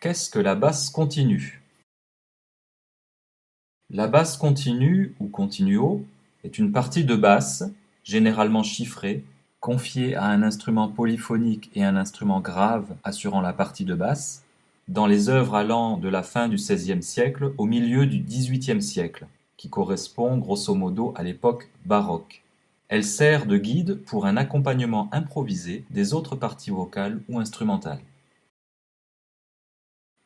Qu'est-ce que la basse continue? La basse continue ou continuo est une partie de basse, généralement chiffrée, confiée à un instrument polyphonique et un instrument grave assurant la partie de basse, dans les œuvres allant de la fin du XVIe siècle au milieu du XVIIIe siècle, qui correspond grosso modo à l'époque baroque. Elle sert de guide pour un accompagnement improvisé des autres parties vocales ou instrumentales.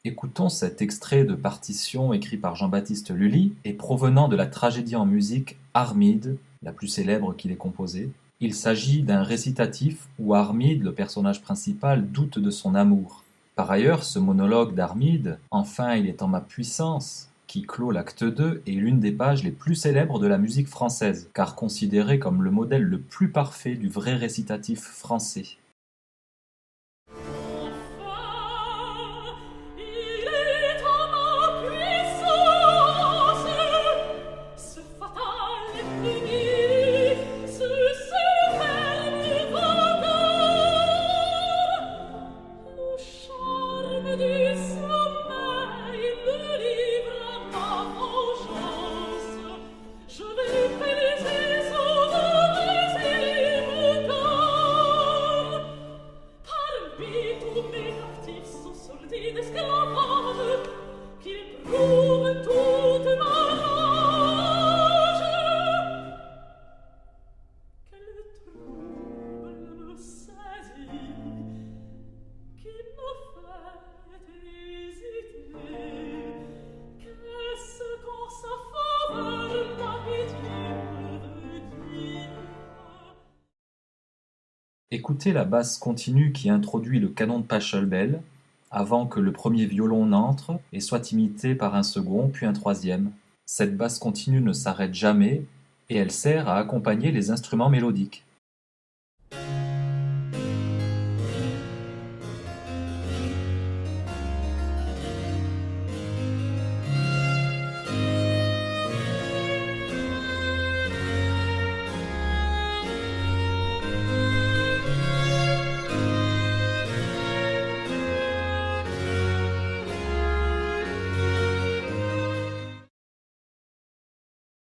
Écoutons cet extrait de partition écrit par Jean-Baptiste Lully et provenant de la tragédie en musique Armide, la plus célèbre qu'il ait composée. Il s'agit d'un récitatif où Armide, le personnage principal, doute de son amour. Par ailleurs, ce monologue d'Armide, Enfin il est en ma puissance, qui clôt l'acte 2, est l'une des pages les plus célèbres de la musique française, car considéré comme le modèle le plus parfait du vrai récitatif français. Écoutez la basse continue qui introduit le canon de Pachelbel, avant que le premier violon n'entre et soit imité par un second puis un troisième. Cette basse continue ne s'arrête jamais et elle sert à accompagner les instruments mélodiques.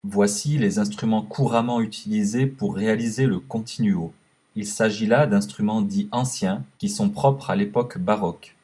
Voici les instruments couramment utilisés pour réaliser le continuo. Il s'agit là d'instruments dits anciens qui sont propres à l'époque baroque.